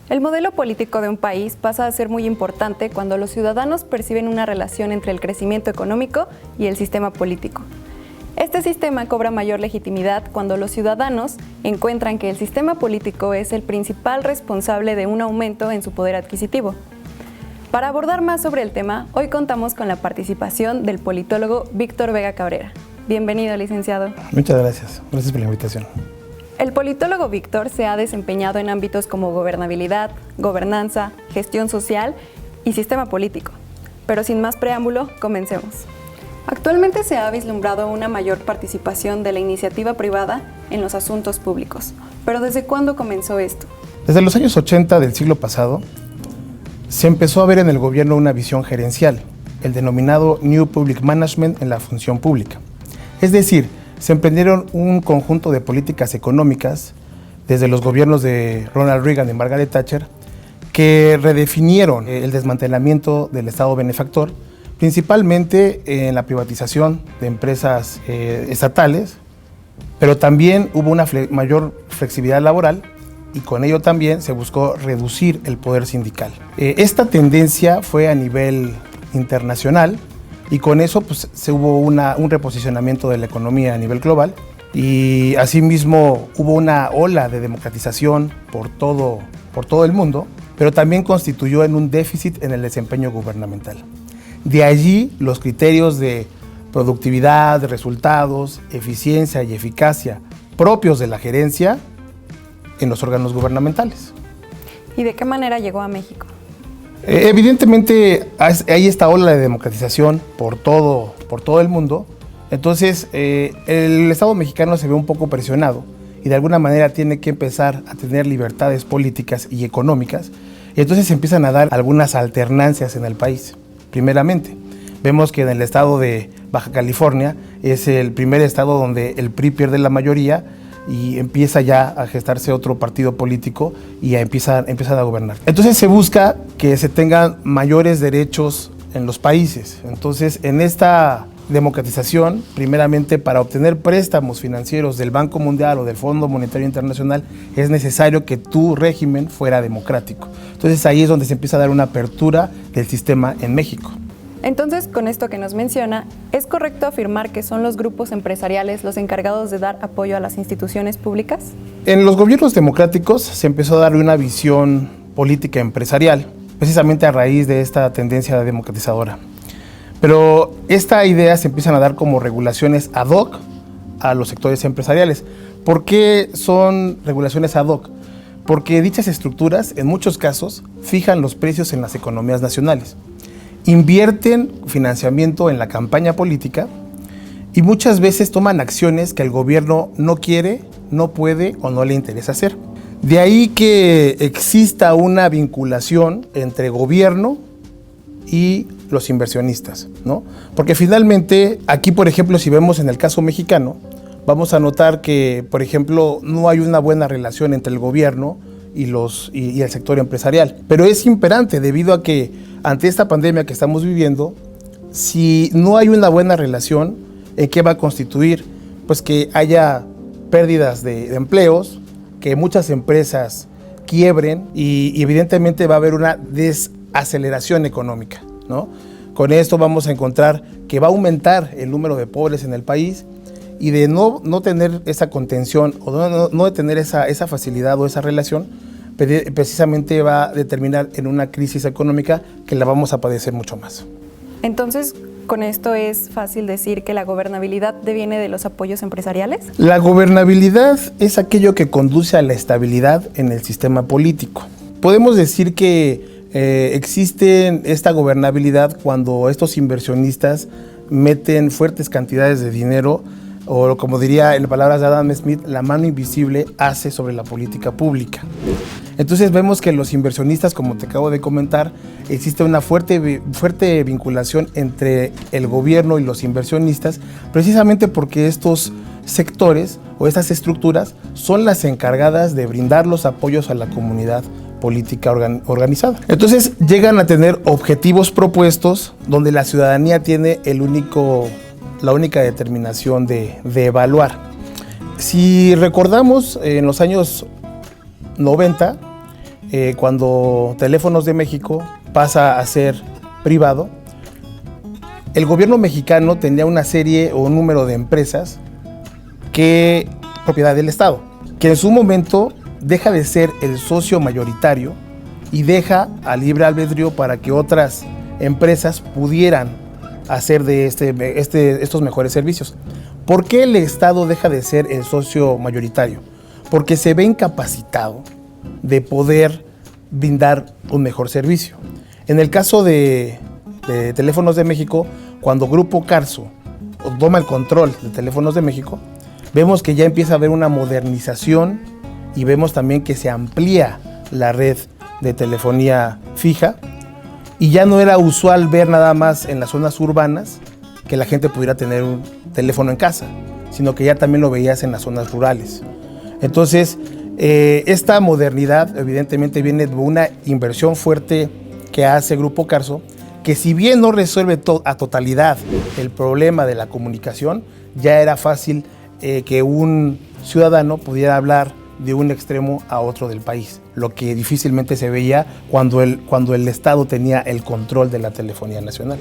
El modelo político de un país pasa a ser muy importante cuando los ciudadanos perciben una relación entre el crecimiento económico y el sistema político. Este sistema cobra mayor legitimidad cuando los ciudadanos encuentran que el sistema político es el principal responsable de un aumento en su poder adquisitivo. Para abordar más sobre el tema, hoy contamos con la participación del politólogo Víctor Vega Cabrera. Bienvenido, licenciado. Muchas gracias. Gracias por la invitación. El politólogo Víctor se ha desempeñado en ámbitos como gobernabilidad, gobernanza, gestión social y sistema político. Pero sin más preámbulo, comencemos. Actualmente se ha vislumbrado una mayor participación de la iniciativa privada en los asuntos públicos. ¿Pero desde cuándo comenzó esto? Desde los años 80 del siglo pasado, se empezó a ver en el gobierno una visión gerencial, el denominado New Public Management en la función pública. Es decir, se emprendieron un conjunto de políticas económicas desde los gobiernos de Ronald Reagan y Margaret Thatcher que redefinieron el desmantelamiento del Estado benefactor, principalmente en la privatización de empresas estatales, pero también hubo una mayor flexibilidad laboral y con ello también se buscó reducir el poder sindical. Esta tendencia fue a nivel internacional y con eso pues, se hubo un reposicionamiento de la economía a nivel global y asimismo hubo una ola de democratización por todo el mundo, pero también constituyó en un déficit en el desempeño gubernamental. De allí los criterios de productividad, resultados, eficiencia y eficacia propios de la gerencia en los órganos gubernamentales. ¿Y de qué manera llegó a México? Evidentemente hay esta ola de democratización por todo el mundo, entonces el Estado mexicano se ve un poco presionado y de alguna manera tiene que empezar a tener libertades políticas y económicas, y entonces se empiezan a dar algunas alternancias en el país. Primeramente, vemos que en el estado de Baja California es el primer estado donde el PRI pierde la mayoría y empieza ya a gestarse otro partido político y empiezan a gobernar. Entonces se busca que se tengan mayores derechos en los países. Entonces en esta democratización, primeramente para obtener préstamos financieros del Banco Mundial o del Fondo Monetario Internacional, es necesario que tu régimen fuera democrático. Entonces ahí es donde se empieza a dar una apertura del sistema en México. Entonces, con esto que nos menciona, ¿es correcto afirmar que son los grupos empresariales los encargados de dar apoyo a las instituciones públicas? En los gobiernos democráticos se empezó a dar una visión política empresarial, precisamente a raíz de esta tendencia democratizadora. Pero esta idea se empiezan a dar como regulaciones ad hoc a los sectores empresariales. ¿Por qué son regulaciones ad hoc? Porque dichas estructuras, en muchos casos, fijan los precios en las economías nacionales, invierten financiamiento en la campaña política y muchas veces toman acciones que el gobierno no quiere, no puede o no le interesa hacer. De ahí que exista una vinculación entre gobierno y los inversionistas, ¿no? Porque finalmente, aquí por ejemplo, si vemos en el caso mexicano, vamos a notar que, por ejemplo, no hay una buena relación entre el gobierno y el sector empresarial. Pero es imperante debido a que ante esta pandemia que estamos viviendo, si no hay una buena relación, ¿en qué va a constituir? Pues que haya pérdidas de empleos, que muchas empresas quiebren y evidentemente va a haber una desaceleración económica, ¿no? Con esto vamos a encontrar que va a aumentar el número de pobres en el país y de no tener esa contención o no de tener esa facilidad o esa relación, precisamente va a determinar en una crisis económica que la vamos a padecer mucho más. Entonces, ¿con esto es fácil decir que la gobernabilidad deviene de los apoyos empresariales? La gobernabilidad es aquello que conduce a la estabilidad en el sistema político. Podemos decir que existe esta gobernabilidad cuando estos inversionistas meten fuertes cantidades de dinero o, como diría en palabras de Adam Smith, la mano invisible hace sobre la política pública. Entonces vemos que los inversionistas, como te acabo de comentar, existe una fuerte vinculación entre el gobierno y los inversionistas, precisamente porque estos sectores o estas estructuras son las encargadas de brindar los apoyos a la comunidad política organizada. Entonces llegan a tener objetivos propuestos donde la ciudadanía tiene la única determinación de evaluar. Si recordamos, en los años 90 cuando Teléfonos de México pasa a ser privado, el gobierno mexicano tenía una serie o un número de empresas que propiedad del Estado, que en su momento deja de ser el socio mayoritario y deja a libre albedrío para que otras empresas pudieran hacer de estos mejores servicios. ¿Por qué el Estado deja de ser el socio mayoritario? Porque se ve incapacitado de poder brindar un mejor servicio. En el caso de Teléfonos de México, cuando Grupo Carso toma el control de Teléfonos de México, vemos que ya empieza a haber una modernización y vemos también que se amplía la red de telefonía fija y ya no era usual ver nada más en las zonas urbanas que la gente pudiera tener un teléfono en casa, sino que ya también lo veías en las zonas rurales. Entonces, esta modernidad evidentemente viene de una inversión fuerte que hace Grupo Carso, que si bien no resuelve a totalidad el problema de la comunicación, ya era fácil que un ciudadano pudiera hablar de un extremo a otro del país, lo que difícilmente se veía cuando el Estado tenía el control de la telefonía nacional.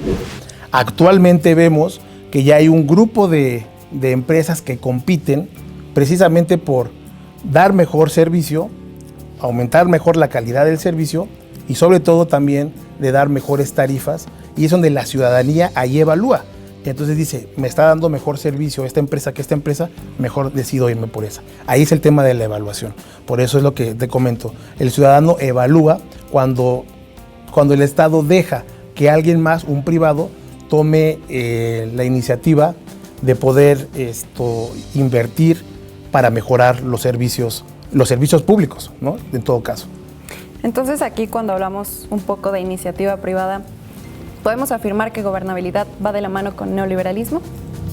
Actualmente vemos que ya hay un grupo de empresas que compiten precisamente por dar mejor servicio, aumentar mejor la calidad del servicio y sobre todo también de dar mejores tarifas, y es donde la ciudadanía ahí evalúa. Entonces dice, me está dando mejor servicio esta empresa que esta empresa, mejor decido irme por esa. Ahí es el tema de la evaluación. Por eso es lo que te comento. El ciudadano evalúa cuando el Estado deja que alguien más, un privado, tome la iniciativa de poder invertir para mejorar los servicios públicos, ¿no? En todo caso. Entonces aquí cuando hablamos un poco de iniciativa privada, ¿podemos afirmar que gobernabilidad va de la mano con neoliberalismo?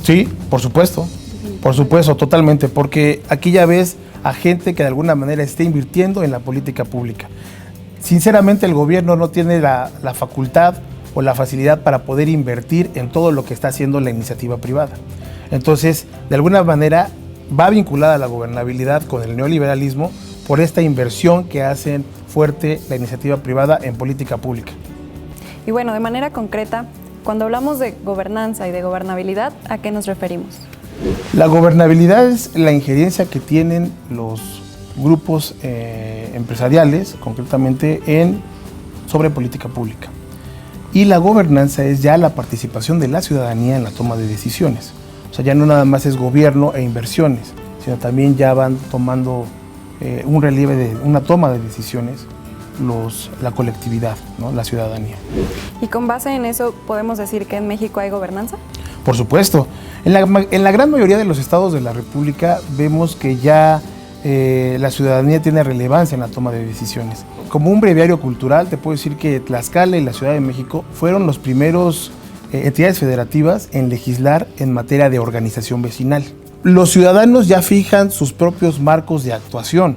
Sí, por supuesto, totalmente, porque aquí ya ves a gente que de alguna manera esté invirtiendo en la política pública. Sinceramente, el gobierno no tiene la facultad o la facilidad para poder invertir en todo lo que está haciendo la iniciativa privada. Entonces, de alguna manera, va vinculada la gobernabilidad con el neoliberalismo por esta inversión que hacen fuerte la iniciativa privada en política pública. Y bueno, de manera concreta, cuando hablamos de gobernanza y de gobernabilidad, ¿a qué nos referimos? La gobernabilidad es la injerencia que tienen los grupos empresariales, concretamente sobre política pública. Y la gobernanza es ya la participación de la ciudadanía en la toma de decisiones. O sea, ya no nada más es gobierno e inversiones, sino también ya van tomando un relieve de una toma de decisiones la colectividad, ¿no? La ciudadanía. ¿Y con base en eso podemos decir que en México hay gobernanza? Por supuesto. En la gran mayoría de los estados de la República vemos que ya la ciudadanía tiene relevancia en la toma de decisiones. Como un breviario cultural, te puedo decir que Tlaxcala y la Ciudad de México fueron los primeros entidades federativas en legislar en materia de organización vecinal. Los ciudadanos ya fijan sus propios marcos de actuación,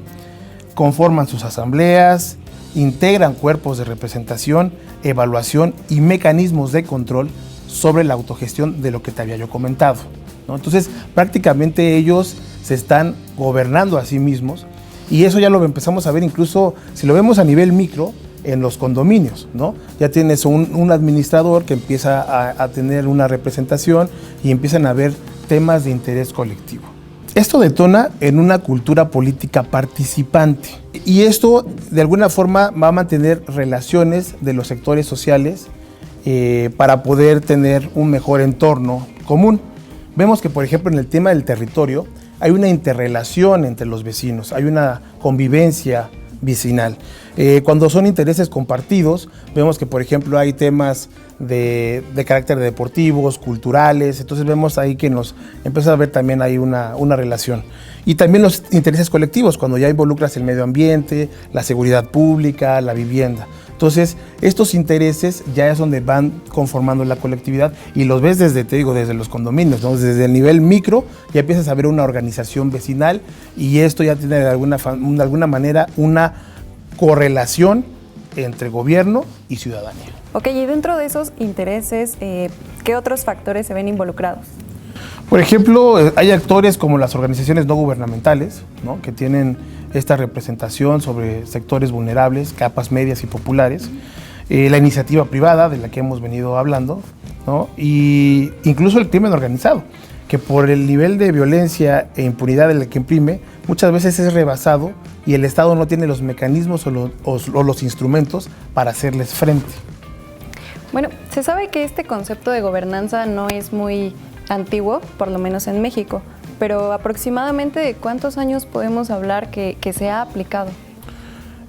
conforman sus asambleas, integran cuerpos de representación, evaluación y mecanismos de control sobre la autogestión de lo que te había yo comentado, ¿no? Entonces, prácticamente ellos se están gobernando a sí mismos y eso ya lo empezamos a ver incluso, si lo vemos a nivel micro, en los condominios, ¿no? Ya tienes un administrador que empieza a tener una representación y empiezan a haber temas de interés colectivo. Esto detona en una cultura política participante y esto de alguna forma va a mantener relaciones de los sectores sociales para poder tener un mejor entorno común. Vemos que, por ejemplo, en el tema del territorio hay una interrelación entre los vecinos, hay una convivencia vecinal. Cuando son intereses compartidos, vemos que, por ejemplo, hay temas de carácter deportivos, culturales, entonces vemos ahí que nos empieza a ver también ahí una relación. Y también los intereses colectivos, cuando ya involucras el medio ambiente, la seguridad pública, la vivienda. Entonces, estos intereses ya es donde van conformando la colectividad y los ves desde los condominios, ¿no? Desde el nivel micro ya empiezas a ver una organización vecinal y esto ya tiene de alguna manera una correlación entre gobierno y ciudadanía. Ok, y dentro de esos intereses, ¿qué otros factores se ven involucrados? Por ejemplo, hay actores como las organizaciones no gubernamentales, ¿no? Que tienen esta representación sobre sectores vulnerables, capas medias y populares, la iniciativa privada de la que hemos venido hablando, ¿no? Y incluso el crimen organizado, que por el nivel de violencia e impunidad en el que imprime, muchas veces es rebasado y el Estado no tiene los mecanismos o los instrumentos para hacerles frente. Bueno, se sabe que este concepto de gobernanza no es muy antiguo, por lo menos en México, pero aproximadamente ¿de cuántos años podemos hablar que se ha aplicado?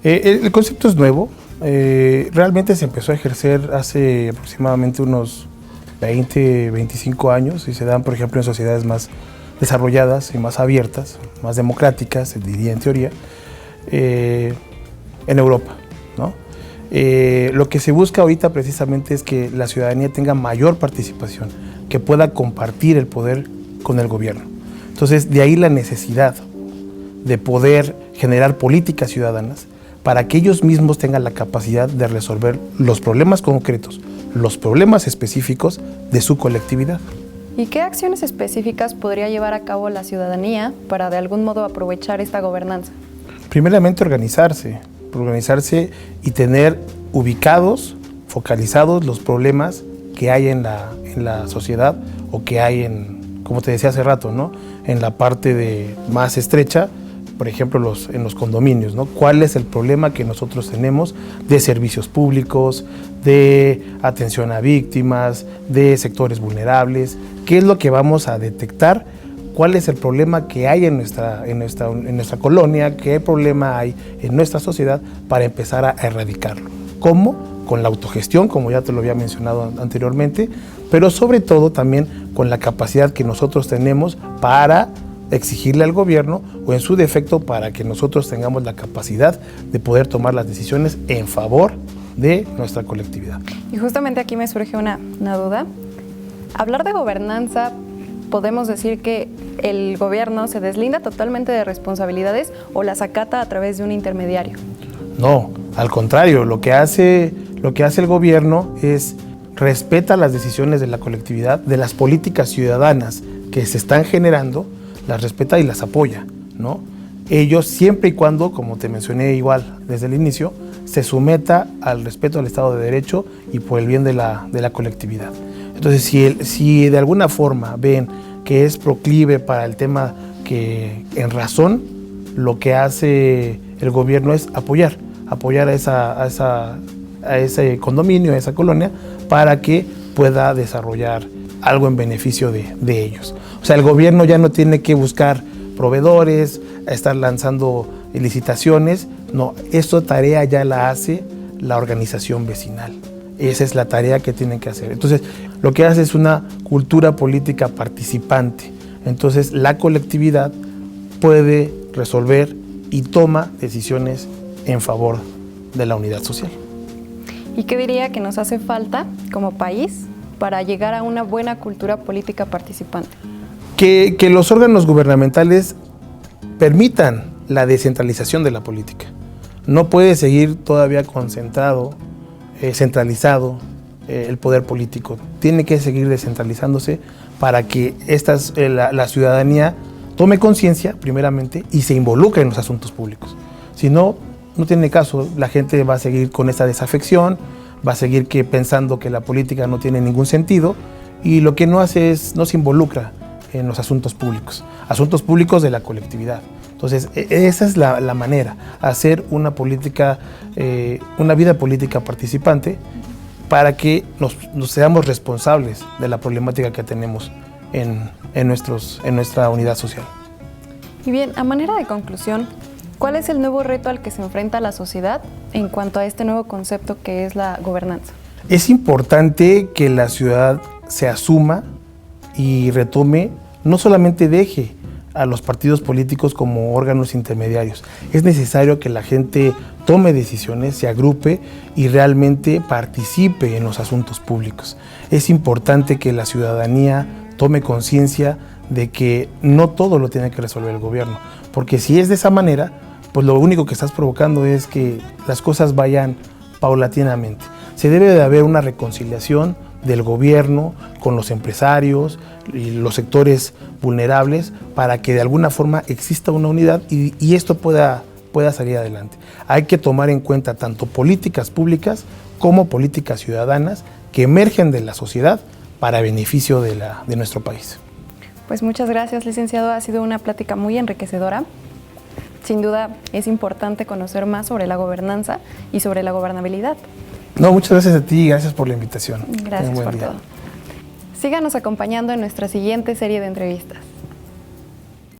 El concepto es nuevo, realmente se empezó a ejercer hace aproximadamente unos 20, 25 años y se dan, por ejemplo, en sociedades más desarrolladas y más abiertas, más democráticas, se diría en teoría, en Europa, ¿no? Lo que se busca ahorita precisamente es que la ciudadanía tenga mayor participación, que pueda compartir el poder con el gobierno. Entonces, de ahí la necesidad de poder generar políticas ciudadanas para que ellos mismos tengan la capacidad de resolver los problemas concretos, los problemas específicos de su colectividad. ¿Y qué acciones específicas podría llevar a cabo la ciudadanía para de algún modo aprovechar esta gobernanza? Primeramente organizarse y tener ubicados, focalizados los problemas que hay en la sociedad o que hay como te decía hace rato, ¿no? En la parte más estrecha, por ejemplo, en los condominios, ¿no? ¿Cuál es el problema que nosotros tenemos de servicios públicos, de atención a víctimas, de sectores vulnerables? ¿Qué es lo que vamos a detectar? ¿Cuál es el problema que hay en nuestra colonia? ¿Qué problema hay en nuestra sociedad para empezar a erradicarlo? ¿Cómo? Con la autogestión, como ya te lo había mencionado anteriormente, pero sobre todo también con la capacidad que nosotros tenemos para exigirle al gobierno o en su defecto para que nosotros tengamos la capacidad de poder tomar las decisiones en favor de nuestra colectividad. Y justamente aquí me surge una duda. Hablar de gobernanza, podemos decir que el gobierno se deslinda totalmente de responsabilidades o las acata a través de un intermediario. No, al contrario, lo que hace el gobierno es respeta las decisiones de la colectividad, de las políticas ciudadanas que se están generando, las respeta y las apoya, ¿no? Ellos siempre y cuando, como te mencioné igual desde el inicio, se someta al respeto al Estado de Derecho y por el bien de la colectividad. Entonces, si de alguna forma ven que es proclive para el tema que en razón, lo que hace el gobierno es apoyar a ese condominio, a esa colonia, para que pueda desarrollar algo en beneficio de ellos. O sea, el gobierno ya no tiene que buscar proveedores, estar lanzando licitaciones, no, esta tarea ya la hace la organización vecinal. Esa es la tarea que tienen que hacer. Entonces, lo que hace es una cultura política participante. Entonces, la colectividad puede resolver y toma decisiones en favor de la unidad social. ¿Y qué diría que nos hace falta como país para llegar a una buena cultura política participante? Que los órganos gubernamentales permitan la descentralización de la política. No puede seguir todavía centralizado el poder político. Tiene que seguir descentralizándose para que la ciudadanía tome conciencia, primeramente, y se involucre en los asuntos públicos. Si no, no tiene caso, la gente va a seguir con esta desafección, va a seguir pensando que la política no tiene ningún sentido y lo que no hace es, no se involucra en los asuntos públicos de la colectividad. Entonces, esa es la manera, hacer una vida política participante para que nos seamos responsables de la problemática que tenemos en nuestra unidad social. Y bien, a manera de conclusión, ¿cuál es el nuevo reto al que se enfrenta la sociedad en cuanto a este nuevo concepto que es la gobernanza? Es importante que la ciudad se asuma y retome, no solamente deje a los partidos políticos como órganos intermediarios. Es necesario que la gente tome decisiones, se agrupe y realmente participe en los asuntos públicos. Es importante que la ciudadanía tome conciencia de que no todo lo tiene que resolver el gobierno, porque si es de esa manera, pues lo único que estás provocando es que las cosas vayan paulatinamente. Se debe de haber una reconciliación del gobierno con los empresarios y los sectores vulnerables para que de alguna forma exista una unidad y esto pueda pueda salir adelante. Hay que tomar en cuenta tanto políticas públicas como políticas ciudadanas que emergen de la sociedad para beneficio de nuestro país. Pues muchas gracias, licenciado. Ha sido una plática muy enriquecedora. Sin duda es importante conocer más sobre la gobernanza y sobre la gobernabilidad. No, muchas gracias a ti y gracias por la invitación. Gracias por todo. Síganos acompañando en nuestra siguiente serie de entrevistas.